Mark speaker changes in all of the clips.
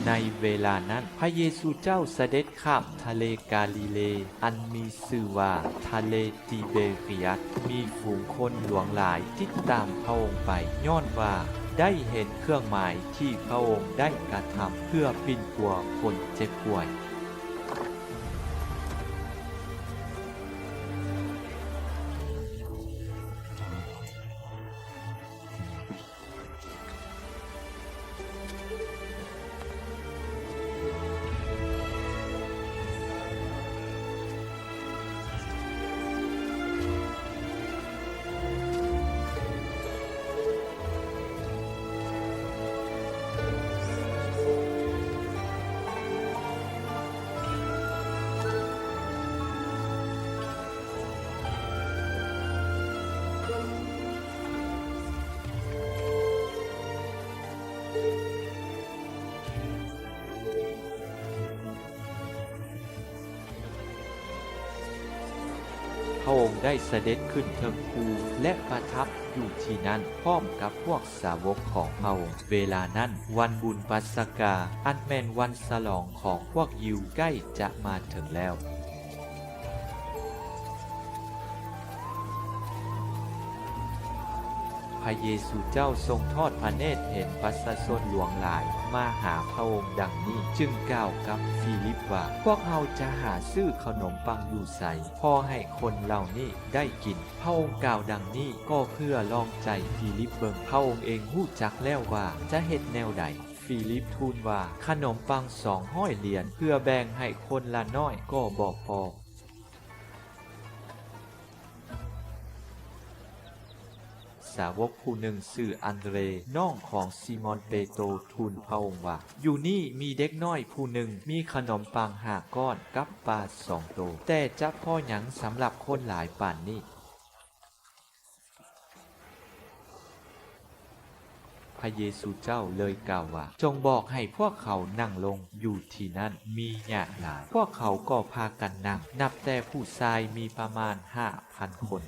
Speaker 1: ในเวลานั้นพระเยซูเจ้าเสด็จข้ามทะเลกาลิเลอันมีชื่อว่าทะเลติเบริยัสมีฝูงคนหลวงหลายติดตามพระองค์ไปย้อนว่าได้เห็นเครื่องหมายที่พระองค์ได้กระทำเพื่อปิ้นปัวคนเจ็บป่วยพระองค์ได้เสด็จขึ้นเทิงภูและประทับอยู่ที่นั้นพร้อมกับพวกสาวกของพระองค์เวลานั้นวันบุญปัสกาอันแม่นวันฉลองของพวกยิวใกล้จะมาถึงแล้วพระเยซูเจ้าทรงทอดพระเนตรเห็นประชาชนหลวงหลายมาหาพระองค์ดังนี้จึงกล่าวกับฟิลิปว่าพวกเราจะหาซื้อขนมปังอยู่ไสพอให้คนเหล่านี้ได้กินพระองค์กล่าวดังนี้ก็เพื่อลองใจฟิลิปเบิ่งพระองค์เองรู้จักแล้วว่าจะเฮ็ดแนวใดฟิลิปทูลว่าขนมปัง200 เหรียญเพื่อแบ่งให้คนละน้อยก็บ่พอสาวกผู้หนึ่งชื่ออันเดรน้องของซิมอนเปโตรทูลพระองค์ว่าอยู่นี่มีเด็กน้อยผู้หนึ่งมีขนมปัง5 ก้อนกับปลา2 ตัวแต่จะพอหยังสำหรับคนหลายป่านนี้พระเยซูเจ้าเลยกล่าวว่าจงบอกให้พวกเขานั่งลงอยู่ที่นั่นมีญาติหลายพวกเขาก็พากันนั่งนับแต่ผู้ชายมีประมาณ 5,000 คน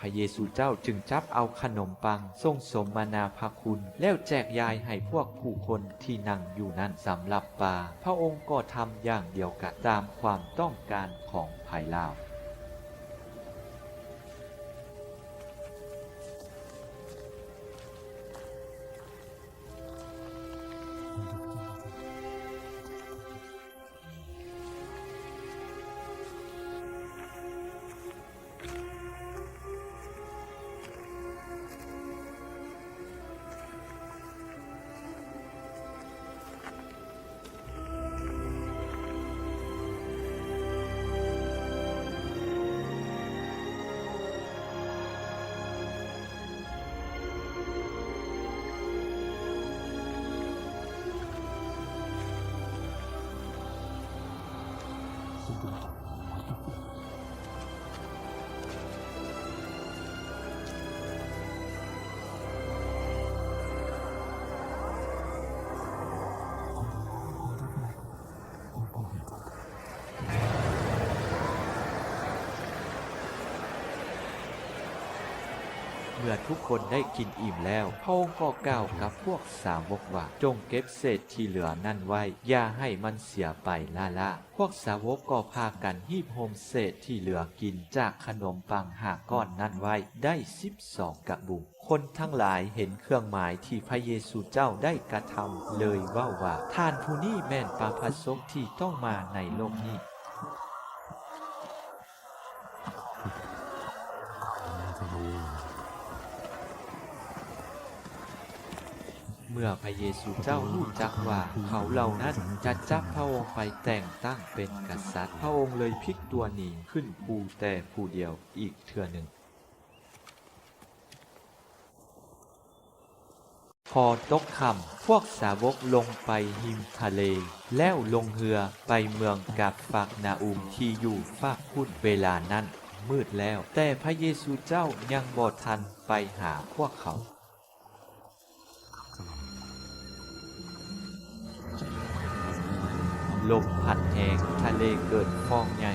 Speaker 1: พระเยซูเจ้าจึงจับเอาขนมปังทรงสมนาภคุณแล้วแจกยายให้พวกผู้คนที่นั่งอยู่นั้นสำหรับปลาพระองค์ก็ทำอย่างเดียวกันตามความต้องการของภายลาวเมื่อทุกคนได้กินอิ่มแล้วพระองค์ก็กล่าวกับพวกสาวกว่าจงเก็บเศษที่เหลือนั่นไว้อย่าให้มันเสียไปละพวกสาวกก็พากันหีบโฮมเศษที่เหลือกินจากขนมปัง5 ก้อนนั่นไว้ได้12 กระบุงคนทั้งหลายเห็นเครื่องหมายที่พระเยซูเจ้าได้กระทำเลยว่าท่านผู้นี้แม่นปาพาสกที่ต้องมาในโลกนี้เมื่อพระเยซูเจ้ารู้จักว่าเขาเหล่านั้นจะจับพระองค์ไปแต่งตั้งเป็นกษัตริย์พระองค์เลยพลิกตัวหนีขึ้นภูแต่ผู้เดียวอีกเทื่อหนึ่งพอตกค่ำพวกสาวกลงไปหิมทะเลแล้วลงเรือไปเมืองกาฟากนาอุมที่อยู่ฝากพุ่นเวลานั้นมืดแล้วแต่พระเยซูเจ้ายังบ่ทันไปหาพวกเขาลมพัดแหงทะเลเกิดฟองใหญ่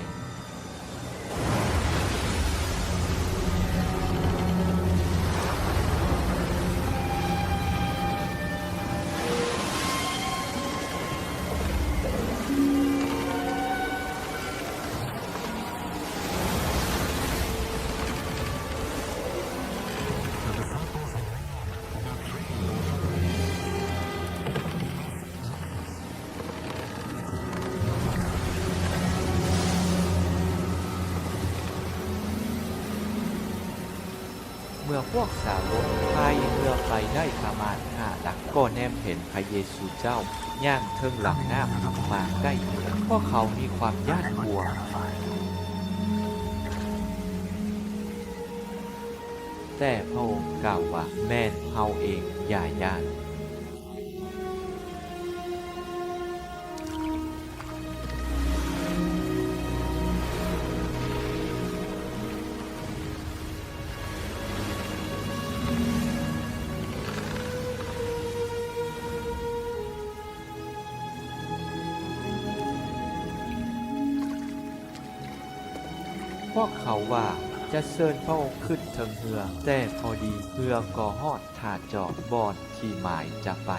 Speaker 1: เมื่อพวกสาวกพายเรือไปได้ประมาณ5 ลักก็แนมเห็นพระเยซูเจ้าย่างเทิงหลังน้ำมาใกล้เรือพวกเขามีความย่านกลัวแต่พระองค์กล่าวว่าแม่นเฮาเองอย่าย่านพวกเขาว่าจะเชิญพระองค์ขึ้นเทิงเรือแต่พอดีเรือก็ฮอดท่าจอดบอนที่หมายจะไป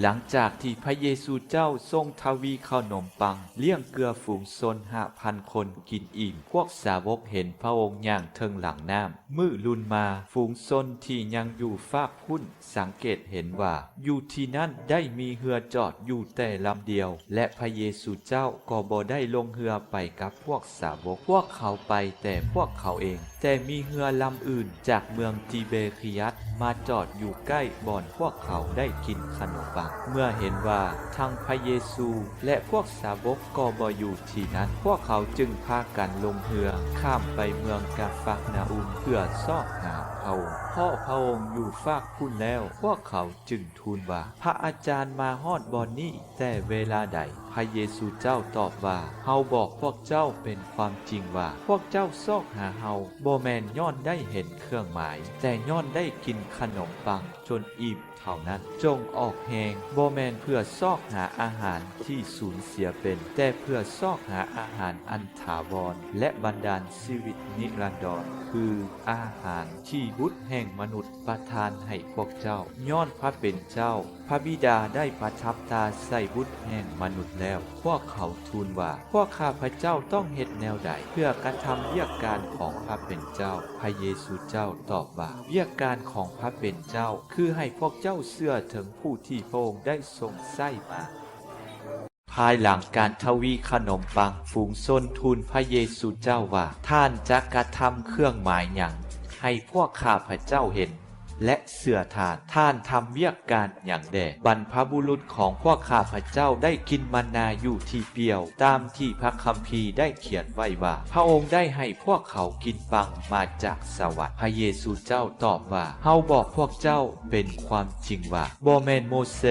Speaker 1: หลังจากที่พระเยซูเจ้าทรงทวีขนมปังเลี้ยงเกลือฝูงชน5,000 คนกินอิ่มพวกสาวกเห็นพระองค์ย่างเทิงหลังน้ำมื้อลุนมาฝูงชนที่ยังอยู่ฟากพุ่นสังเกตเห็นว่าอยู่ที่นั่นได้มีเรือจอดอยู่แต่ลำเดียวและพระเยซูเจ้าก็บ่ได้ลงเรือไปกับพวกสาวกพวกเขาไปแต่พวกเขาเองแต่มีเรือลำอื่นจากเมืองติเบริยัสมาจอดอยู่ใกล้บ่อนพวกเขาได้กินขนมปังเมื่อเห็นว่าทั้งพระเยซูและพวกสาวกก็บ่อยู่ที่นั้นพวกเขาจึงพากันลงเรือข้ามไปเมืองกาฟานาอุมเพื่อซอกหาพระองค์เพราะพระองค์อยู่ฟากพุ่นแล้วพวกเขาจึงทูลว่าพระอาจารย์มาฮอดบ่อนนี้แต่เวลาใดพระเยซูเจ้าตอบว่าเฮาบอกพวกเจ้าเป็นความจริงว่าพวกเจ้าซอกหาเฮาบ่แม่นย้อนได้เห็นเครื่องหมายแต่ย้อนได้กินขนมปังจนอิ่มเท่านั้นจงออกแหงบ่แม่นเพื่อซอกหาอาหารที่สูญเสียเป็นแต่เพื่อซอกหาอาหารอันถาวรและบันดาลชีวิตนิรันดรคืออาหารที่บุตรแห่งมนุษย์ประทานให้พวกเจ้าย้อนพระเป็นเจ้าพระบิดาได้ประทับตาใส่บุตรแห่งมนุษย์แล้วพวกเขาทูลว่าพวกข้าพเจ้าต้องเฮ็ดแนวใดเพื่อกระทำเวียกการของพระเป็นเจ้าพระเยซูเจ้าตอบว่าเวียกการของพระเป็นเจ้าคือให้พวกเจ้าเชื่อถึงผู้ที่พระองค์ได้ทรงใช้มาภายหลังการทวีขนมปังฝูงชนทูลพระเยซูเจ้าว่าท่านจะกระทำเครื่องหมายหยังให้พวกข้าพเจ้าเห็นและเสื่อท่านทำเวียกการอย่างแด่บรรพบุรุษของพวกข้าพเจ้าได้กินมันาอยู่ที่เปียวตามที่พระคัมภีร์ได้เขียนไว้ว่าพระองค์ได้ให้พวกเขากินปังมาจากสวรรค์พระเยซูเจ้าตอบว่าเฮาบอกพวกเจ้าเป็นความจริงว่าบ่แม่นโมเส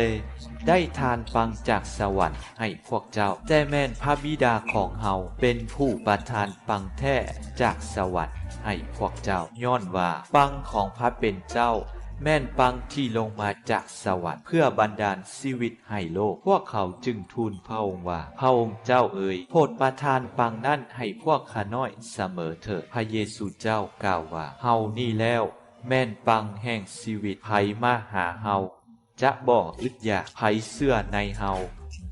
Speaker 1: สได้ทานปังจากสวรรค์ให้พวกเจ้าแต่แม่นพระบิดาของเฮาเป็นผู้ประทานปังแท้จากสวรรค์ให้พวกเจ้าย้อนว่าปังของพระเป็นเจ้าแม่นปังที่ลงมาจากสวรรค์เพื่อบันดาลชีวิตให้โลกพวกเขาจึงทูลพระองค์ว่าพระองค์เจ้าเอ๋ยโปรดประทานปังนั่นให้พวกข้าน้อยเสมอเถิดพระเยซูเจ้ากล่าวว่าเฮานี่แล้วแม่นปังแห่งชีวิตไผมาหาเฮาจะบ่อึดอยากไผเชื่อในเฮา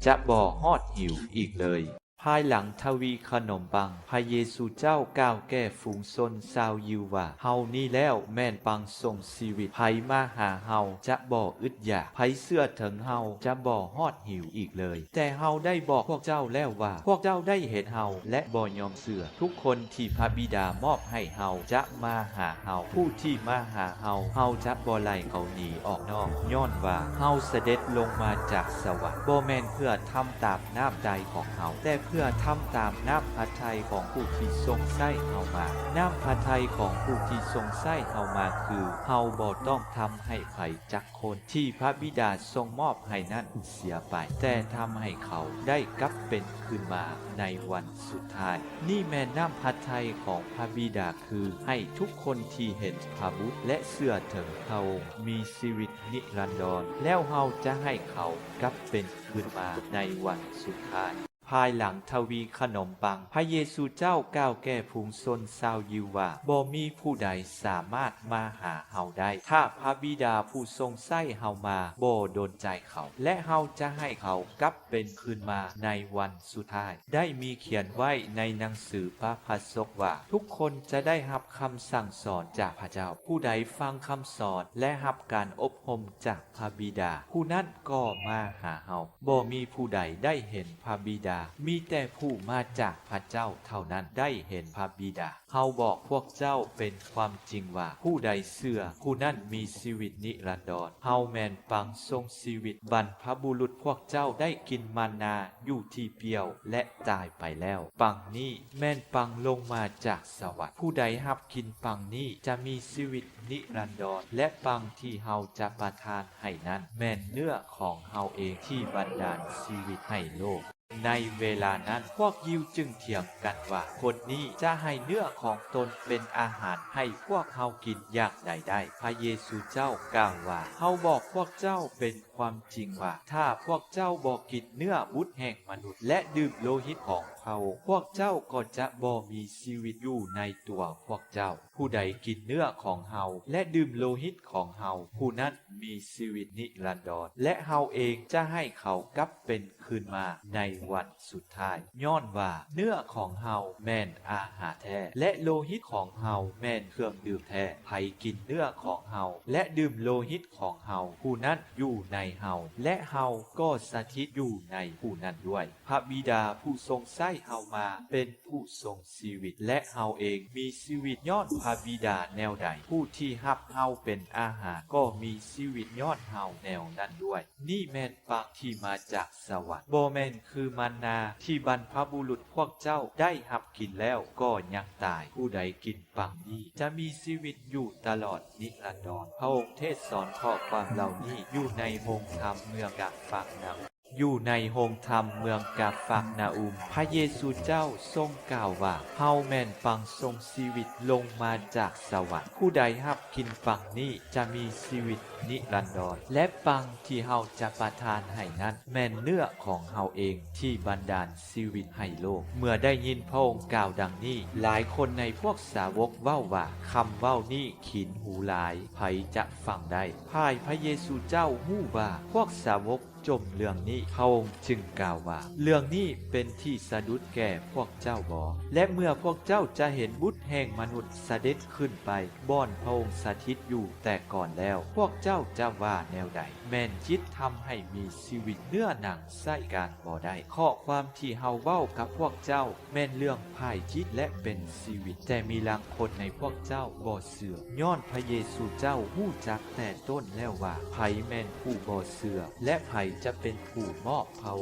Speaker 1: จะบ่ฮอดหิวอีกเลยภายหลังทวีขนมปังพระเยซูเจ้ากล่าวแก่ฝูงชนชาวยิวว่าเฮานี่แล้วแม่นปังทรงชีวิตไผมาหาเฮาจะบ่อึดอยากไผเชื่อถึงเฮาจะบ่ฮอดหิวอีกเลยแต่เฮาได้บอกพวกเจ้าแล้วว่าพวกเจ้าได้เห็นเฮาและบ่ยอมเชื่อทุกคนที่พระบิดามอบให้เฮาจะมาหาเฮาผู้ที่มาหาเฮาจะบ่ไล่เขาหนีออกนอกย้อนว่าเฮาเสด็จลงมาจากสวรรค์บ่แม่นเพื่อทำตามน้ำใจของเฮาแต่เพื่อทำตามน้ำพระทัยของผู้ที่ทรงใช้เฮามาน้ำพระทัยของผู้ที่ทรงใช้เฮามาคือเฮาบ่ต้องทำให้ไผจักคนที่พระบิดาทรงมอบให้นั้นเสียไปแต่ทำให้เขาได้กลับเป็นคืนมาในวันสุดท้ายนี่แม่น้ำพระทัยของพระบิดาคือให้ทุกคนที่เห็นพระบุตรและเชื่อถึงพระองค์มีชีวิตนิรันดรแล้วเฮาจะให้เขากลับเป็นคืนมาในวันสุดท้ายพ ภายหลังทวีขนมปังพระเยซูเจ้ากล่าวแก่ฝูงชนชาวยิวว่าบ่มีผู้ใดสามารถมาหาเฮาได้ถ้าพระบิดาผู้ทรงใช้เฮามาบ่โดนใจเขาและเฮาจะให้เขากลับเป็นคืนมาในวันสุดท้ายได้มีเขียนไว้ในหนังสือพระพัสสกว่าทุกคนจะได้รับคำสั่งสอนจากพระเจ้าผู้ใดฟังคำสอนและรับการอบรมจากพระบิดาผู้นั้นก็มาหาเฮาบ่มีผู้ใดได้เห็นพระบิดามีแต่ผู้มาจากพระเจ้าเท่านั้นได้เห็นพระบิดาเฮาบอกพวกเจ้าเป็นความจริงว่าผู้ใดเชื่อผู้นั้นมีชีวิตนิรันดรเฮาแม่นปังทรงชีวิตบรรพบุรุษพวกเจ้าได้กินมานาอยู่ที่เปียวและตายไปแล้วปังนี้แม่นปังลงมาจากสวรรค์ผู้ใดรับกินปังนี้จะมีชีวิตนิรันดรและปังที่เฮาจะประทานให้นั้นแม่นเนื้อของเฮาเองที่บันดาลชีวิตให้โลกในเวลานั้นพวกยิวจึงเถียงกันว่าคนนี้จะให้เนื้อของตนเป็นอาหารให้พวกเฮากินอย่างใดได้พระเยซูเจ้ากล่าวว่าเฮาบอกพวกเจ้าเป็นความจริงว่าถ้าพวกเจ้าบ่กินเนื้อบุตรแห่งมนุษย์และดื่มโลหิตของเขาพวกเจ้าก็จะบ่มีชีวิตอยู่ในตัวพวกเจ้าผู้ใดกินเนื้อของเฮาและดื่มโลหิตของเฮาผู้นั้นมีชีวิตนิรันดรและเฮาเองจะให้เขากลับเป็นคืนมาในวันสุดท้ายย้อนว่าเนื้อของเฮาแม่นอาหารแท้และโลหิตของเฮาแม่นเครื่องดื่มแท้ไผกินเนื้อของเฮาและดื่มโลหิตของเฮาผู้นั้นอยู่ในเฮาและเฮาก็สถิตอยู่ในผู้นั้นด้วยพระบิดาผู้ทรงใช้เฮามาเป็นผู้ทรงชีวิตและเฮาเองมีชีวิตย้อนพระบิดาแนวใดผู้ที่รับเฮาเป็นอาหารก็มีชีวิตย้อนเฮาแนวนั้นด้วยนี่แม่นปังที่มาจากสวรรค์บ่แม่นคือมันนาที่บรรพบุรุษพวกเจ้าได้รับกินแล้วก็ยังตายผู้ใดกินปังนี้จะมีชีวิตอยู่ตลอดนิรันดรพระองค์เทศสอนข้อความเหล่านี้อยู่ในโรงธรรมเมืองกะฟักนาอยู่ในโรงธรรมเมืองกาฟักนาอุมพระเยซูเจ้าทรงกล่าวว่าเฮาแม่นปังทรงชีวิตลงมาจากสวรรค์ผู้ใดรับกินปังนี้จะมีชีวิตนิรันดรและปังที่เฮาจะประทานให้นั้นแม่นเนื้อของเฮาเองที่บันดาลชีวิตให้โลกเมื่อได้ยินพระองค์กล่าวดังนี้หลายคนในพวกสาวกเว้าว่าคำเว้านี้ขินหูหลายไผจะฟังได้ภายพระเยซูเจ้าฮู้ว่าพวกสาวกจมเรื่องนี้พระองค์จึงกล่าวว่าเรื่องนี้เป็นที่สะดุดแก่พวกเจ้าบ่และเมื่อพวกเจ้าจะเห็นบุตรแห่งมนุษย์เสด็จขึ้นไปบ่อนพระองค์สถิตอยู่แต่ก่อนแล้วพวกเจ้าจะว่าแนวใดแม่นจิตทำให้มีชีวิตเนื้อหนังไส้การบ่ได้ข้อความที่เฮาเว้ากับพวกเจ้าแม่นเรื่องภายจิตและเป็นชีวิตแต่มีบางคนในพวกเจ้าบ่เชื่อย้อนพระเยซูเจ้าฮู้จักแต่ต้นแล้วว่าไผแม่นผู้บ่เชื่อและไผจะเป็นผู้มอบพระ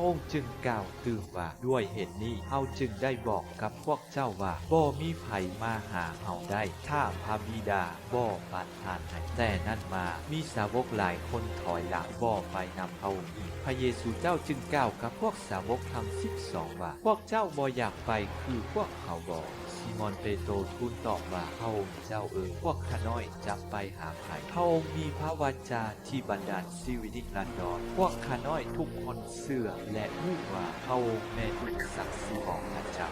Speaker 1: องค์จึงกล่าวตื่นว่าด้วยเหตุนี้เฮาจึงได้บอกกับพวกเจ้าว่าบ่มีไผมาหาเฮาได้ถ้าพระบิดาบ่ประทานให้แต่นั้นมามีสาวกหลายคนถอยหลังบ่ไปนำพระองค์อีกพระเยซูเจ้าจึงกล่าวกับพวกสาวกทั้ง12ว่าพวกเจ้าบ่อยากไปคือพวกเขาบ่ซิมอนเปโตรทูลตอบว่าพระองค์เจ้าพวกข้าน้อยจะไปหาไผพระองค์มีพระวจาที่บันดาลชีวิตนิรันดรพวกข้าน้อยทุกคนเชื่อและรู้ว่าพระองค์แม่นศักดิ์สิทธิ์ของพระเจ้า